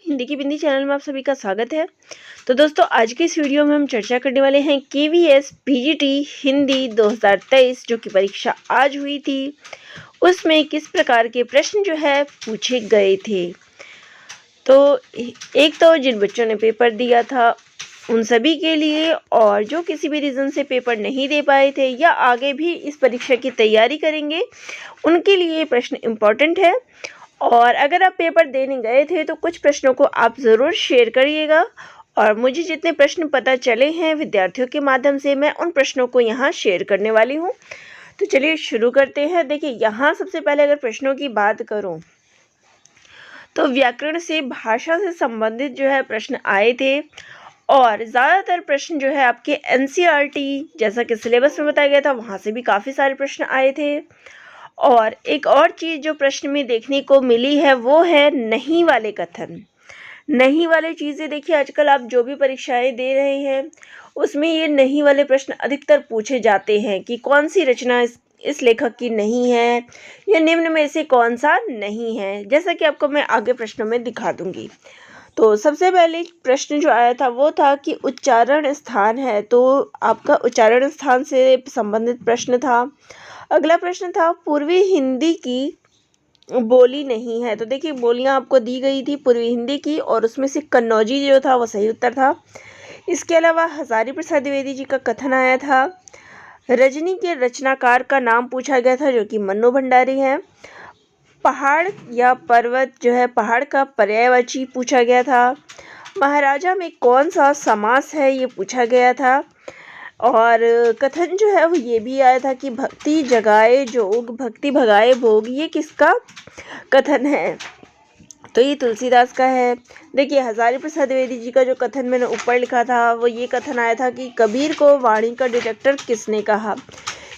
हिंदी की बिंदी चैनल में आप सभी का स्वागत है। तो दोस्तों, आज की इस वीडियो में हम चर्चा करने वाले हैं केवीएस पीजीटी हिंदी 2023 जो कि परीक्षा आज हुई थी, उसमें किस प्रकार के प्रश्न जो है पूछे गए थे। तो एक तो जिन बच्चों ने पेपर दिया था उन सभी के लिए, और जो किसी भी रीज़न से पेपर नहीं दे पाए थे या आगे भी इस परीक्षा की तैयारी करेंगे उनके लिए प्रश्न इम्पॉर्टेंट है। और अगर आप पेपर देने गए थे तो कुछ प्रश्नों को आप ज़रूर शेयर करिएगा, और मुझे जितने प्रश्न पता चले हैं विद्यार्थियों के माध्यम से मैं उन प्रश्नों को यहाँ शेयर करने वाली हूँ। तो चलिए शुरू करते हैं। देखिए, यहाँ सबसे पहले अगर प्रश्नों की बात करूँ तो व्याकरण से भाषा से संबंधित जो है प्रश्न आए थे, और ज़्यादातर प्रश्न जो है आपके एनसीईआरटी जैसा कि सिलेबस में बताया गया था वहाँ से भी काफ़ी सारे प्रश्न आए थे। और एक और चीज़ जो प्रश्न में देखने को मिली है वो है नहीं वाले कथन। नहीं वाले चीज़ें देखिए, आजकल आप जो भी परीक्षाएं दे रहे हैं उसमें ये नहीं वाले प्रश्न अधिकतर पूछे जाते हैं कि कौन सी रचना इस लेखक की नहीं है या निम्न में से कौन सा नहीं है, जैसा कि आपको मैं आगे प्रश्नों में दिखा दूंगी। तो सबसे पहले प्रश्न जो आया था वो था कि उच्चारण स्थान है, तो आपका उच्चारण स्थान से संबंधित प्रश्न था। अगला प्रश्न था पूर्वी हिंदी की बोली नहीं है। तो देखिए, बोलियां आपको दी गई थी पूर्वी हिंदी की, और उसमें से कन्नौजी जो था वो सही उत्तर था। इसके अलावा हजारी प्रसाद द्विवेदी जी का कथन आया था। रजनी के रचनाकार का नाम पूछा गया था जो कि मन्नू भंडारी है। पहाड़ या पर्वत जो है पहाड़ का पर्यायवाची पूछा गया था। महाराजा में कौन सा समास है ये पूछा गया था। और कथन जो है वो ये भी आया था कि भक्ति जगाए जोग भक्ति भगाए भोग, ये किसका कथन है? तो ये तुलसीदास का है। देखिए, हजारी प्रसाद द्विवेदी जी का जो कथन मैंने ऊपर लिखा था वो ये कथन आया था कि कबीर को वाणी का डिटेक्टर किसने कहा,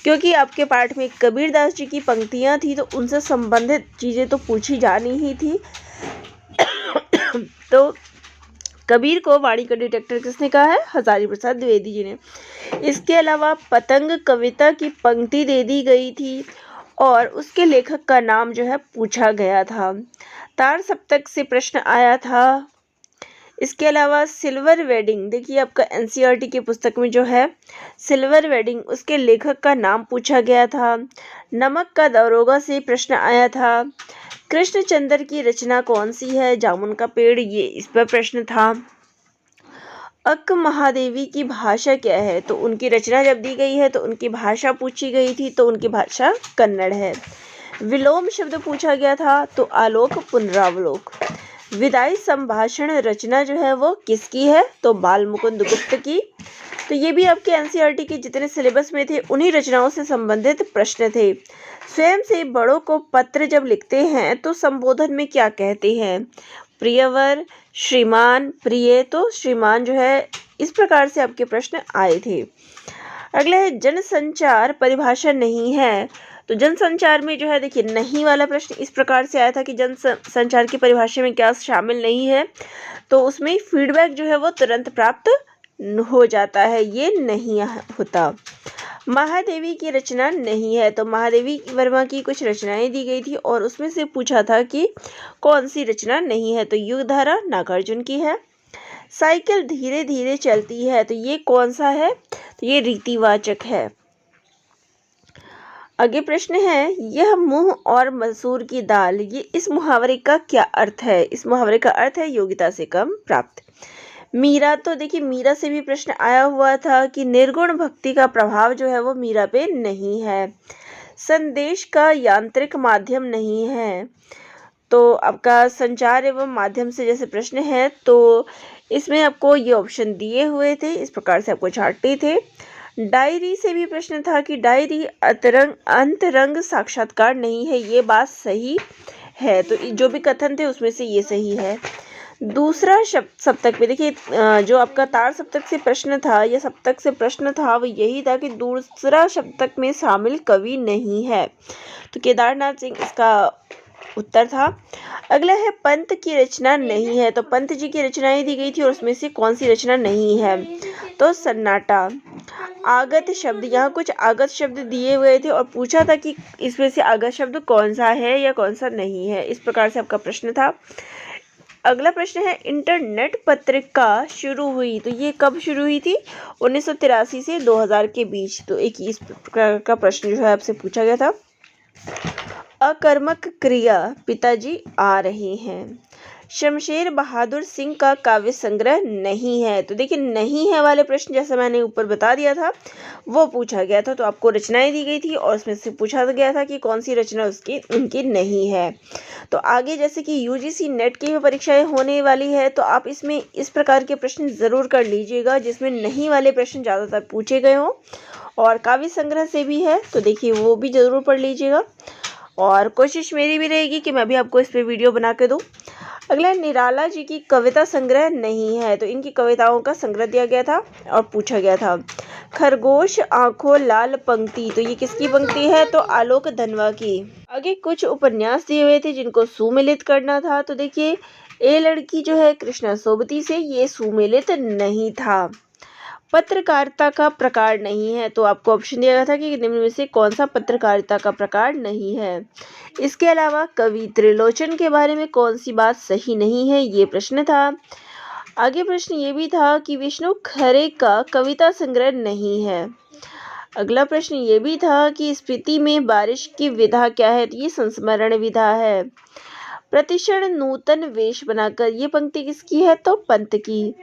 क्योंकि आपके पाठ में कबीरदास जी की पंक्तियां थी तो उनसे संबंधित चीज़ें तो पूछी जानी ही थी। तो कबीर को वाणी का डिटेक्टर किसने कहा है? हजारी प्रसाद द्विवेदी जी ने। इसके अलावा पतंग कविता की पंक्ति दे दी गई थी और उसके लेखक का नाम जो है पूछा गया था। तार सप्तक से प्रश्न आया था। इसके अलावा सिल्वर वेडिंग, देखिए आपका एनसीईआरटी की पुस्तक में जो है सिल्वर वेडिंग, उसके लेखक का नाम पूछा गया था। नमक का दरोगा से प्रश्न आया था। कृष्णचंद्र की रचना कौन सी है? जामुन का पेड़, ये इस पर प्रश्न था। अक्क महादेवी की भाषा क्या है? तो उनकी रचना जब दी गई है तो उनकी भाषा पूछी गई थी, तो उनकी भाषा कन्नड़ है। विलोम शब्द पूछा गया था, तो आलोक पुनरावलोक। विदाई संभाषण रचना जो है वो किसकी है? तो बाल मुकुंद गुप्त की। तो ये भी आपके एनसीईआरटी के जितने सिलेबस में थे उन्हीं रचनाओं से संबंधित प्रश्न थे। स्वयं से बड़ों को पत्र जब लिखते हैं तो संबोधन में क्या कहते हैं? प्रियवर, श्रीमान, प्रिय। तो श्रीमान जो है, इस प्रकार से आपके प्रश्न आए थे। अगला है जनसंचार परिभाषा नहीं है। तो जनसंचार में जो है देखिए नहीं वाला प्रश्न इस प्रकार से आया था कि जनसंचार की परिभाषा में क्या शामिल नहीं है, तो उसमें फीडबैक जो है वो तुरंत प्राप्त हो जाता है, ये नहीं होता। महादेवी की रचना नहीं है, तो महादेवी वर्मा की कुछ रचनाएं दी गई थी और उसमें से पूछा था कि कौन सी रचना नहीं है, तो युगधारा नागार्जुन की है। साइकिल धीरे धीरे चलती है, तो ये कौन सा है? तो ये रीतिवाचक है। आगे प्रश्न है, यह मूंग और मसूर की दाल, ये इस मुहावरे का क्या अर्थ है? इस मुहावरे का अर्थ है योग्यता से कम प्राप्त। मीरा, तो देखिए मीरा से भी प्रश्न आया हुआ था कि निर्गुण भक्ति का प्रभाव जो है वो मीरा पे नहीं है। संदेश का यांत्रिक माध्यम नहीं है, तो आपका संचार एवं माध्यम से जैसे प्रश्न है तो इसमें आपको ये ऑप्शन दिए हुए थे, इस प्रकार से आपको छांटते थे। डायरी से भी प्रश्न था कि डायरी अंतरंग साक्षात्कार नहीं है, ये बात सही है। तो जो भी कथन थे उसमें से ये सही है। दूसरा सप्तक में देखिए, जो आपका तार सप्तक से प्रश्न था या सप्तक से प्रश्न था वो यही था कि दूसरा सप्तक में शामिल कवि नहीं है, तो केदारनाथ सिंह इसका उत्तर था। अगला है पंत की रचना नहीं है, तो पंत जी की रचनाएं दी गई थी और उसमें से कौन सी रचना नहीं है? तो सन्नाटा। आगत शब्द, यहाँ कुछ आगत शब्द दिए हुए थे और पूछा था कि इसमें से आगत शब्द कौन सा है या कौन सा नहीं है, इस प्रकार से आपका प्रश्न था। अगला प्रश्न है, इंटरनेट पत्रिका शुरू हुई, तो ये कब शुरू हुई थी? 1983 से 2000 के बीच। तो एक इस प्रकार का प्रश्न जो है आपसे पूछा गया था। अकर्मक क्रिया, पिताजी आ रहे हैं। शमशेर बहादुर सिंह का काव्य संग्रह नहीं है। तो देखिए, नहीं है वाले प्रश्न जैसा मैंने ऊपर बता दिया था वो पूछा गया था। तो आपको रचनाएं दी गई थी और उसमें से पूछा गया था कि कौन सी रचना उनकी नहीं है। तो आगे जैसे कि यूजीसी नेट की भी परीक्षाएं होने वाली है, तो आप इसमें इस प्रकार के प्रश्न ज़रूर कर लीजिएगा जिसमें नहीं वाले प्रश्न ज़्यादातर पूछे गए हों। और काव्य संग्रह से भी है, तो देखिए वो भी ज़रूर पढ़ लीजिएगा। और कोशिश मेरी भी रहेगी कि मैं भी आपको इस पर वीडियो बना के दूँ। अगला, निराला जी की कविता संग्रह नहीं है। तो इनकी कविताओं का संग्रह दिया गया था और पूछा गया था। खरगोश आंखों लाल पंक्ति, तो ये किसकी पंक्ति है? तो आलोक धनवा की। आगे कुछ उपन्यास दिए हुए थे जिनको सुमेलित करना था। तो देखिए, ए लड़की जो है कृष्णा सोबती से, ये सुमेलित नहीं था। पत्रकारिता का प्रकार नहीं है, तो आपको ऑप्शन दिया गया था कि निम्न में से कौन सा पत्रकारिता का प्रकार नहीं है। इसके अलावा कवि त्रिलोचन के बारे में कौन सी बात सही नहीं है, ये प्रश्न था। आगे प्रश्न ये भी था कि विष्णु खरे का कविता संग्रह नहीं है। अगला प्रश्न ये भी था कि स्फीति में बारिश की विधा क्या है? तो ये संस्मरण विधा है। प्रतिक्षण नूतन वेश बनाकर, ये पंक्ति किसकी है? तो पंत की।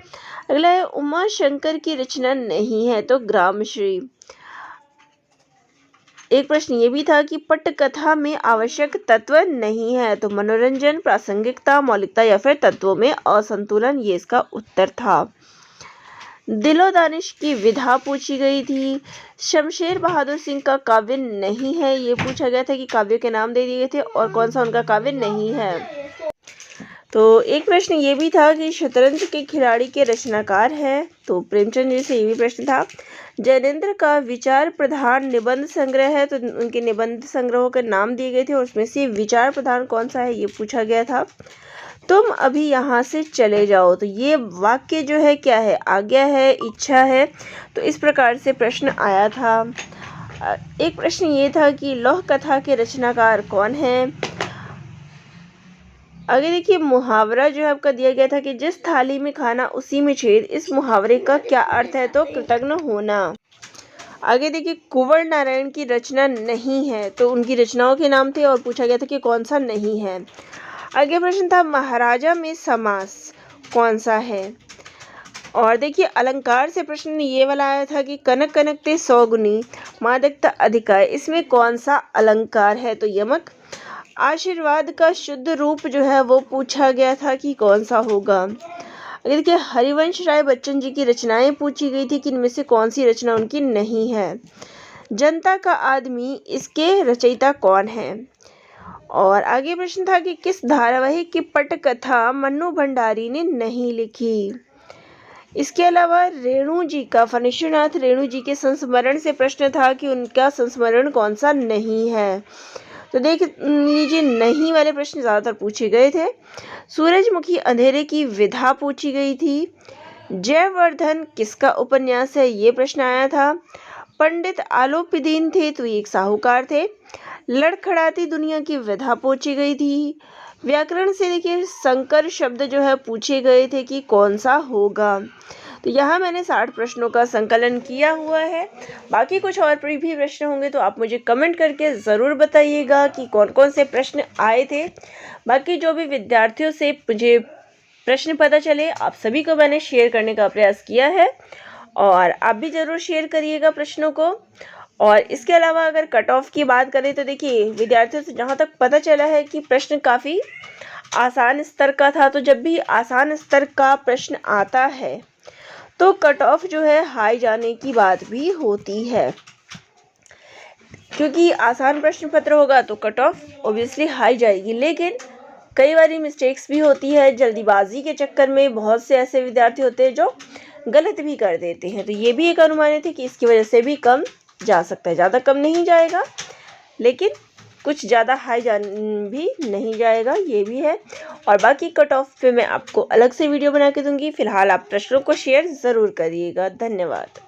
अगला है, उमा शंकर की रचना नहीं है। तो ग्रामश्री। एक प्रश्न ये भी था कि पटकथा में आवश्यक तत्व नहीं है। तो मनोरंजन, प्रासंगिकता, मौलिकता या फिर तत्वों में असंतुलन, ये इसका उत्तर था। दिलो दानिश की विधा पूछी गई थी। शमशेर बहादुर सिंह का काव्य नहीं है, ये पूछा गया था कि काव्य के नाम दे दिए गए थे और कौन सा उनका काव्य नहीं है। तो एक प्रश्न ये भी था कि शतरंज के खिलाड़ी के रचनाकार हैं। तो प्रेमचंद जी से ये भी प्रश्न था। जैनेन्द्र का विचार प्रधान निबंध संग्रह है, तो उनके निबंध संग्रहों के नाम दिए गए थे और उसमें से विचार प्रधान कौन सा है, ये पूछा गया था। तुम अभी यहाँ से चले जाओ, तो ये वाक्य जो है क्या है? आज्ञा है, इच्छा है। तो इस प्रकार से प्रश्न आया था। एक प्रश्न ये था कि लौह कथा के रचनाकार कौन है? आगे देखिए, मुहावरा जो है आपका दिया गया था कि जिस थाली में खाना उसी में छेद, इस मुहावरे का क्या अर्थ है? तो कृतज्ञ होना। आगे देखिए, कुंवर नारायण की रचना नहीं है, तो उनकी रचनाओं के नाम थे और पूछा गया था कि कौन सा नहीं है। आगे प्रश्न था, महाराजा में समास कौन सा है? और देखिए, अलंकार से प्रश्न ये वाला आया था कि कनक कनकते 100 गुनी मादकता अधिकार, इसमें कौन सा अलंकार है? तो यमक। आशीर्वाद का शुद्ध रूप जो है वो पूछा गया था कि कौन सा होगा। अगर देखिए, हरिवंश राय बच्चन जी की रचनाएं पूछी गई थी कि इनमें से कौन सी रचना उनकी नहीं है। जनता का आदमी, इसके रचयिता कौन है? और आगे प्रश्न था कि किस धारावाहिक की पटकथा मन्नू भंडारी ने नहीं लिखी। इसके अलावा रेणु जी का, फणीश्वरनाथ रेणु जी के संस्मरण से प्रश्न था कि उनका संस्मरण कौन सा नहीं है। तो देख लीजिए, नहीं वाले प्रश्न ज़्यादातर पूछे गए थे। सूरजमुखी अंधेरे की विधा पूछी गई थी। जयवर्धन किसका उपन्यास है, ये प्रश्न आया था। पंडित आलोपीदीन थे, तो ये एक साहूकार थे। लड़खड़ाती दुनिया की विधा पूछी गई थी। व्याकरण से देखिए, संकर शब्द जो है पूछे गए थे कि कौन सा होगा। तो यहाँ मैंने 60 प्रश्नों का संकलन किया हुआ है। बाकी कुछ और भी प्रश्न होंगे तो आप मुझे कमेंट करके ज़रूर बताइएगा कि कौन कौन से प्रश्न आए थे। बाकी जो भी विद्यार्थियों से मुझे प्रश्न पता चले, आप सभी को मैंने शेयर करने का प्रयास किया है और आप भी ज़रूर शेयर करिएगा प्रश्नों को। और इसके अलावा अगर कट ऑफ की बात करें तो देखिए, विद्यार्थियों से जहाँ तक पता चला है कि प्रश्न काफ़ी आसान स्तर का था। तो जब भी आसान स्तर का प्रश्न आता है तो कट ऑफ जो है हाई जाने की बात भी होती है, क्योंकि आसान प्रश्न पत्र होगा तो कट ऑफ ऑब्वियसली हाई जाएगी। लेकिन कई बारी मिस्टेक्स भी होती है, जल्दीबाजी के चक्कर में बहुत से ऐसे विद्यार्थी होते हैं जो गलत भी कर देते हैं। तो ये भी एक अनुमानित है कि इसकी वजह से भी कम जा सकता है। ज़्यादा कम नहीं जाएगा, लेकिन कुछ ज़्यादा हाई भी नहीं जाएगा, ये भी है। और बाकी कट ऑफ पे मैं आपको अलग से वीडियो बना के दूंगी। फिलहाल आप प्रश्नों को शेयर ज़रूर करिएगा। धन्यवाद।